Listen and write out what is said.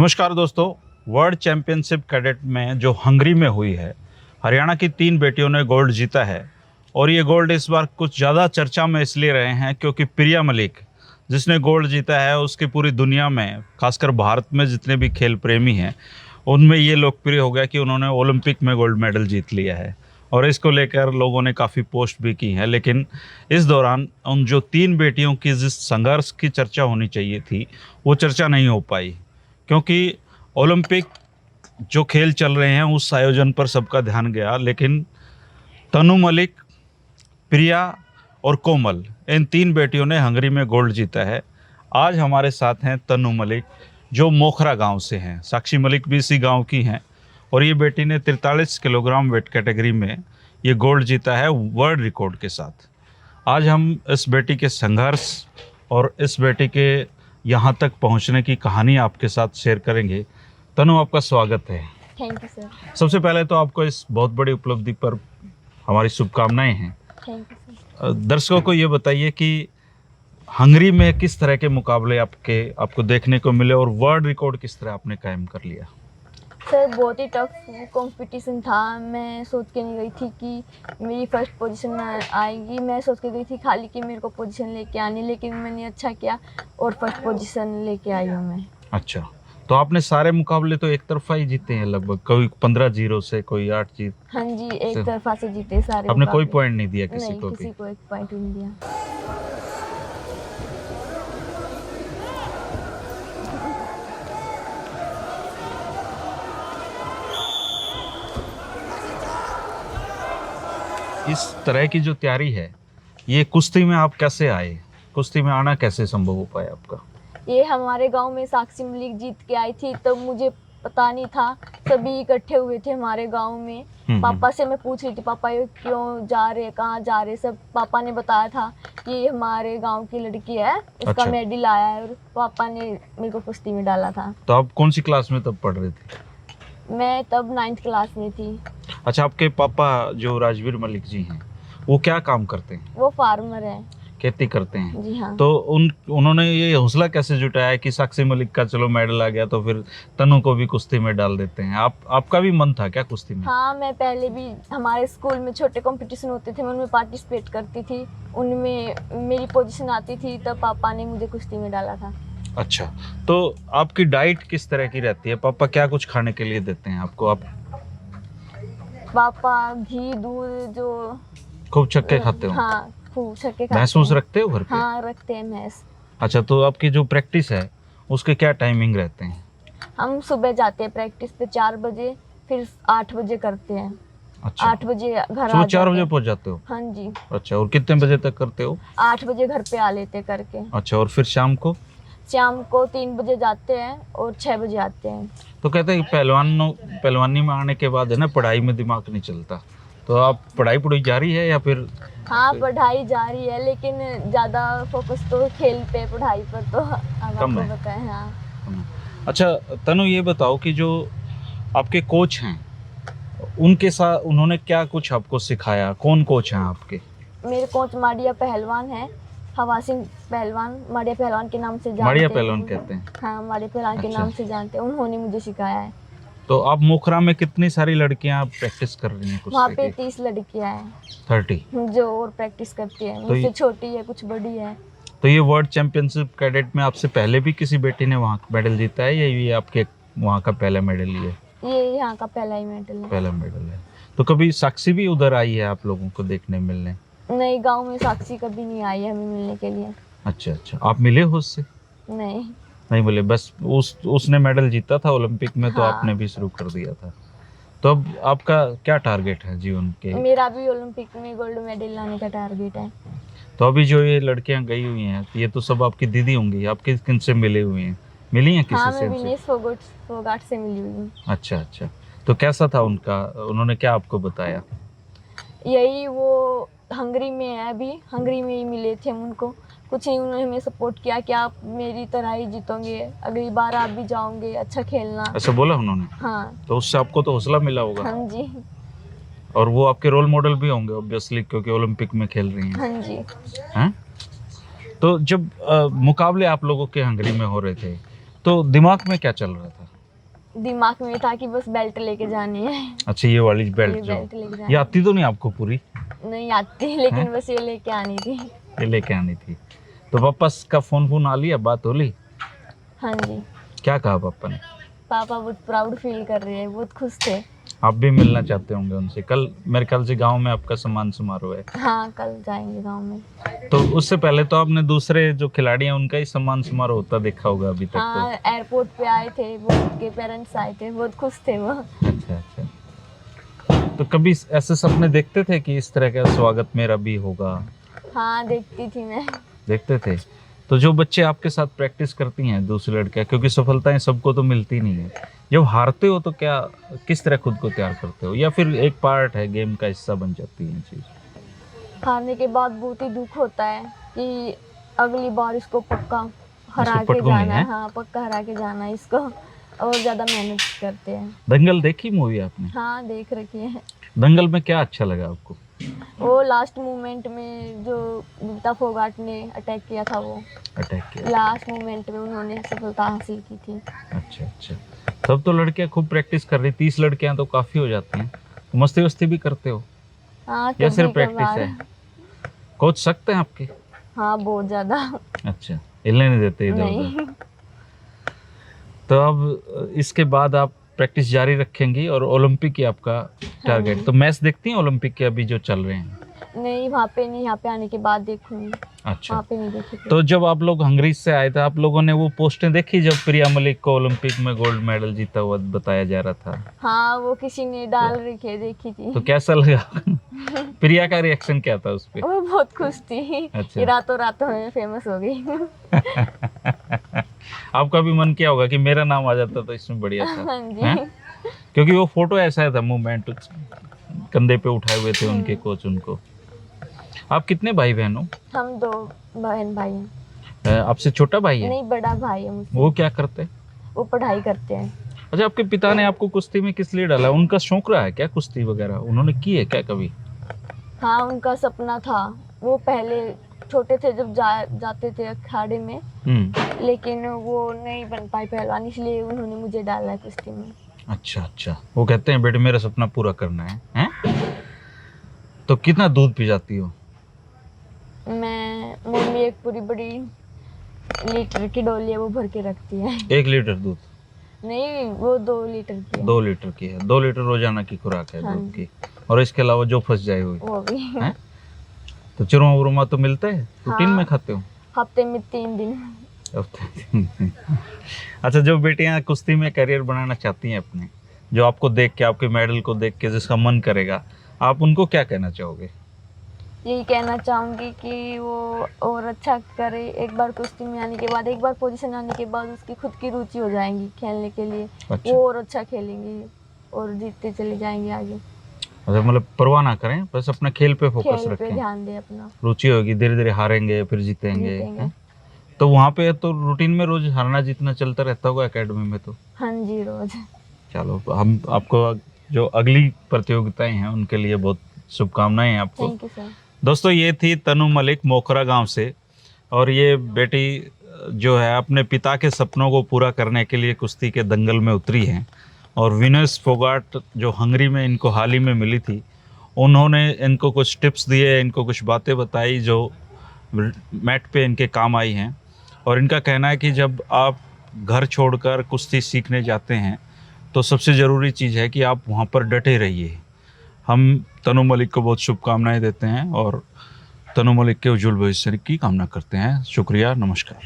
नमस्कार दोस्तों। World championship cadet में जो हंगरी में हुई है, हरियाणा की 3 बेटियों ने गोल्ड जीता है। और ये गोल्ड इस बार कुछ ज़्यादा चर्चा में इसलिए रहे हैं क्योंकि प्रिया मलिक जिसने गोल्ड जीता है, उसकी पूरी दुनिया में, खासकर भारत में जितने भी खेल प्रेमी हैं उनमें ये लोकप्रिय हो गया कि उन्होंने ओलंपिक में गोल्ड मेडल जीत लिया है। और इसको लेकर लोगों ने काफ़ी पोस्ट भी की हैं। लेकिन इस दौरान उन जो 3 बेटियों की जिस संघर्ष की चर्चा होनी चाहिए थी, वो चर्चा नहीं हो पाई, क्योंकि ओलंपिक जो खेल चल रहे हैं उस आयोजन पर सबका ध्यान गया। लेकिन तनु मलिक, प्रिया और कोमल, इन 3 बेटियों ने हंगरी में गोल्ड जीता है। आज हमारे साथ हैं तनु मलिक, जो मोखरा गांव से हैं। साक्षी मलिक भी इसी गांव की हैं। और ये बेटी ने 43 किलोग्राम वेट कैटेगरी में ये गोल्ड जीता है वर्ल्ड रिकॉर्ड के साथ। आज हम इस बेटी के संघर्ष और इस बेटी के यहाँ तक पहुँचने की कहानी आपके साथ शेयर करेंगे। तनु, आपका स्वागत है। Thank you sir. सबसे पहले तो आपको इस बहुत बड़ी उपलब्धि पर हमारी शुभकामनाएं हैं। Thank you sir. दर्शकों को ये बताइए कि हंगरी में किस तरह के मुकाबले आपको देखने को मिले और वर्ल्ड रिकॉर्ड किस तरह आपने कायम कर लिया? सर बहुत ही टफ कंपटीशन था। मैं सोच के नहीं गई थी कि मेरी फर्स्ट पोजीशन में आएगी। मैं सोच के गई थी खाली कि मेरे को पोजीशन लेके आनी, लेकिन मैंने अच्छा किया और फर्स्ट पोजीशन लेके आई हूँ मैं। अच्छा, तो आपने सारे मुकाबले तो एक तरफा ही जीते हैं लगभग, कोई 15-0 से, कोई 8 जीत। हाँ जी, एक तरफा से जीते सारे। आपने कोई मुकाबले। पॉइंट नहीं दिया किसी नहीं, को किसी भी? को एक पॉइंट नहीं दिया। इस तरह की जो तैयारी है, ये कुश्ती में आप कैसे आए? कुश्ती में आना कैसे संभव हो पाया आपका? ये हमारे गांव में साक्षी मलिक जीत के आई थी, तब मुझे पता नहीं था। सभी इकट्ठे हुए थे हमारे गांव में। पापा से मैं पूछ रही थी, पापा ये क्यों जा रहे, कहाँ जा रहे? सब पापा ने बताया था कि ये हमारे गांव की लड़की है, उसका अच्छा। मेडल आया है। और पापा ने मेरे को कुश्ती में डाला था। तो आप कौन सी क्लास में तब पढ़ रहे थे? मैं तब 9th क्लास में थी। अच्छा, आपके पापा जो राजवीर मलिक जी हैं, वो क्या काम करते हैं? वो फार्मर है। खेती करते हैं। जी हाँ। तो उन्होंने ये हौसला कैसे जुटाया कि साक्षी मलिक का चलो मेडल आ गया तो फिर तनु को भी कुश्ती में डाल देते हैं? आपका भी मन था क्या कुश्ती में? हाँ, मैं पहले भी हमारे स्कूल में छोटे कंपटीशन होते थे, मैं उनमें पार्टिसिपेट करती थी। उनमें मेरी पोजीशन आती थी, तब पापा ने मुझे कुश्ती में डाला था। अच्छा, तो आपकी डाइट किस तरह की रहती है? पापा क्या कुछ खाने के लिए देते हैं आपको? आप पापा घी दूध जो खूब छक्के खाते हो? हाँ, खूब छक्के खाते महसूस हैं। रखते हो घर पे? हाँ, रखते हैं महसूस। अच्छा, तो आपकी जो प्रैक्टिस है उसके क्या टाइमिंग रहते हैं? हम सुबह जाते हैं प्रैक्टिस पे 4 बजे, फिर 8 बजे करते हैं। अच्छा, 8 बजे घर आ सुबह 4 जाते बजे हैं। पहुंच जाते हो? हाँ जी। अच्छा, और कितने बजे तक करते हो? 8 बजे घर पे आ लेते करके। अच्छा, और फिर शाम को? शाम को 3 बजे जाते हैं और 6 बजे आते हैं। तो कहते हैं पहलवानी में आने के बाद है ना, पढ़ाई में दिमाग नहीं चलता। तो आप पढ़ाई जारी है या फिर? हाँ, पढ़ाई जारी है, लेकिन ज़्यादा फोकस तो खेल पे, पढ़ाई पर तो हम कम आपको है। बताएं। हाँ। अच्छा तनु, ये बताओ कि जो आपके कोच हैं उनके साथ उन्होंने क्या कुछ आपको सिखाया? कौन कोच हैं आपके? मेरे कोच माडिया पहलवान है, हवा सिंह पहलवान, माडिया पहलवान के नाम से जानते हैं। माडिया पहलवान कहते हैं? हाँ, माडिया पहलवान के अच्छा। नाम से जानते हैं। उन्होंने मुझे सिखाया है। तो आप मोखरा में कितनी सारी लड़कियां प्रैक्टिस कर रही हैं वहाँ कुश्ती पे की? 30 लड़कियां हैं 30? जो और प्रैक्टिस करती है। तो मुझसे छोटी है, कुछ बड़ी है। तो ये वर्ल्ड चैंपियनशिप कैडेट में आपसे पहले भी किसी बेटी ने वहाँ मेडल जीता है या ये आपके वहाँ का पहला मेडल ही है? ये यहाँ का पहला ही मेडल है। पहला मेडल है। तो कभी साक्षी भी उधर आई है आप लोगों को देखने मिलने? नहीं, गांव में साक्षी कभी नहीं आई है हमें मिलने के लिए। अच्छा अच्छा, आप मिले हो उससे? नहीं। नहीं मिले, बस उसने मेडल जीता था ओलंपिक में तो हाँ। आपने भी शुरू कर दिया था। तो अब आपका क्या टारगेट है जीवन के? मेरा भी ओलंपिक में गोल्ड मेडल लाने का टारगेट है। तो अभी जो ये लड़कियां गई हुई हैं, ये तो सब आपकी दीदी होंगी। आप किन से मिले हुए हैं? मिली हैं किसी हाँ, से मैं इनसे? विनेश फोगाट से मिली हुई हूँ। अच्छा अच्छा, तो कैसा था उनका, उन्होंने क्या आपको बताया? यही वो हंगरी में है, अभी हंगरी में ही मिले थे हम उनको। कुछ नहीं, उन्होंने हमें सपोर्ट किया कि आप मेरी तरह ही जीतोगे, अगली बार आप भी जाओगे, अच्छा खेलना। ऐसा बोला उन्होंने? हाँ। तो उससे आपको तो हौसला मिला होगा। हाँ जी। और वो आपके रोल मॉडल भी होंगे ऑब्वियसली, क्योंकि ओलंपिक में खेल रही हैं। हाँ जी। हैं? तो जब मुकाबले आप लोगों के हंगरी में हो रहे थे तो दिमाग में क्या चल रहा था? दिमाग में था कि बस बेल्ट लेके जानी है। अच्छा, ये वाली ये बेल्ट जो बेल्ट लेके ये जानी आती तो नहीं आपको पूरी? नहीं आती, लेकिन हैं? बस ये लेके आनी थी। ये लेके आनी थी। तो पापा का फोन आ लिया, बात हो ली? हाँ जी, क्या कहा पापा ने? पापा बहुत प्राउड फील कर रहे हैं, बहुत खुश थे। आप भी मिलना चाहते होंगे उनसे। कल मेरे ख्याल से गांव में आपका सम्मान समारोह है। हाँ, कल जाएंगे गांव में। तो उससे पहले तो आपने दूसरे जो खिलाड़ी हैं उनका ही सम्मान समारोह होता देखा होगा अभी तक हाँ, एयरपोर्ट पे आए थे, वो उनके पेरेंट्स आए थे, बहुत खुश थे वो। तो। अच्छा अच्छा। तो कभी ऐसे सपने देखते थे कि इस तरह का स्वागत मेरा भी होगा? हाँ, देखती थी मैं। देखते थे। तो जो बच्चे आपके साथ प्रैक्टिस करती हैं दूसरी लड़कियां, क्योंकि सफलताएं सबको तो मिलती नहीं है, जब हारते हो तो क्या किस तरह खुद को तैयार करते हो, या फिर एक पार्ट है, गेम का हिस्सा बन जाती है चीज? हारने के बाद बहुत ही दुख होता है कि अगली बार इसको पक्का हरा इसको के पटकूंगी, जाना है। हैं? हाँ, पक्का हरा के जाना है इसको, और ज्यादा मेहनत करते हैं। दंगल देखी मूवी आपने? हाँ, देख रखी है। दंगल में क्या अच्छा लगा आपको? वो लास्ट मोमेंट में जो गीता फोगाट ने अटैक किया था, वो अटैक किया? लास्ट मोमेंट में उन्होंने सफलता हासिल की थी। अच्छा अच्छा। तब तो लड़कियां खूब प्रैक्टिस कर रही, 30 लड़कियां तो काफी हो जाती हैं। तो मस्ती वस्ती भी करते हो हाँ, या कभी सिर्फ प्रैक्टिस कभार। है? कोच सकते हैं आपके? हाँ, बहुत ज्यादा। अच्छा, हिलने नहीं देते इधर नहीं। उधर। तो अब इसके बाद आप प्रैक्टिस जारी रखेंगी और ओलंपिक की आपका टारगेट। तो मैच देखती हैं ओलंपिक के अभी जो चल रहे हैं? नहीं, वहाँ पे नहीं, यहाँ पे आने के बाद देखूंगी। अच्छा। वहाँ पे नहीं देखी थी। तो जब आप लोग हंगरी से आए थे, आप लोगों ने वो पोस्टें देखी जब प्रिया मलिक को ओलंपिक में गोल्ड मेडल जीता हुआ बताया जा रहा था? हाँ, वो किसी ने डाल रखी है, देखी थी। तो कैसा लगा? प्रिया का रिएक्शन क्या था उस पे? वो बहुत खुश थी। अच्छा। ये रातों रातों में फेमस हो गई। आपका भी मन किया होगा कि मेरा नाम आ जाता तो इसमें बढ़िया था? हाँ जी। हैं? क्योंकि वो फोटो ऐसा था, मूवमेंट कंधे पे उठाए हुए थे उनके कोच उनको। आप कितने भाई बहन हो? हम 2 बहन भाई हैं। आपसे छोटा भाई है? नहीं, बड़ा भाई है मुझसे। वो क्या करते हैं? वो पढ़ाई करते हैं। अच्छा, आपके पिता ने आपको कुश्ती में किस लिए डाला? उनका शौक रहा है क्या कुश्ती वगैरह? उन्होंने की है क्या कभी? हाँ, उनका सपना था। वो पहले छोटे थे जब जाते थे अखाड़े में, लेकिन वो नहीं बन पाई पहलवान, इसलिए उन्होंने मुझे डाला है कुश्ती में। अच्छा अच्छा। वो कहते हैं बेटे मेरा सपना पूरा करना है, हैं? तो कितना दूध पी जाती हो? मम्मी एक पूरी बड़ी लीटर की डोली है, वो भर के रखती है। 1 लीटर दूध? नहीं, वो 2 लीटर की है। 2 लीटर की है? 2 लीटर रोजाना की खुराक है हाँ दूध जी। की? और इसके अलावा जो फंस जाए हुई वो भी। हैं? तो चूरमा उरमा तो मिलता है? रूटीन हाँ। में खाते हो? हफ्ते में 3 दिन। अच्छा, जो बेटियां कुश्ती में करियर बनाना चाहती हैं अपने, जो आपको देख के, आपके मेडल को देख के जिसका मन करेगा, आप उनको क्या कहना चाहोगे? यही कहना चाहूंगी कि वो और अच्छा करे। एक बार कुश्ती में आने के बाद, एक बार पोजीशन आने के बाद उसकी खुद की रुचि हो जाएगी खेलने के लिए। अच्छा। वो और अच्छा खेलेंगे और जीतते चले जाएंगे आगे। अच्छा, मतलब परवाह ना करें, बस अपना खेल पे फोकस खेल पे रखें। ध्यान दे अपना। रुचि होगी, धीरे धीरे हारेंगे फिर जीतेंगे, जीतेंगे। हैं? तो वहाँ पे तो रूटीन में रोज हारना जीतना चलता रहता होगा एकेडमी में तो? हाँ जी, रोज। चलो, हम आपको जो अगली प्रतियोगिताएं हैं उनके लिए बहुत शुभकामनाएं हैं आपको। Thank you sir. दोस्तों, ये थी तनु मलिक मोखरा गांव से, और ये बेटी जो है अपने पिता के सपनों को पूरा करने के लिए कुश्ती के दंगल में उतरी हैं। और विनेश फोगाट जो हंगरी में इनको हाल ही में मिली थी, उन्होंने इनको कुछ टिप्स दिए, इनको कुछ बातें बताई जो मैट पे इनके काम आई हैं। और इनका कहना है कि जब आप घर छोड़कर कुश्ती सीखने जाते हैं तो सबसे ज़रूरी चीज़ है कि आप वहाँ पर डटे रहिए। हम तनु मलिक को बहुत शुभकामनाएं देते हैं और तनु मलिक के उज्जवल भविष्य की कामना करते हैं। शुक्रिया, नमस्कार।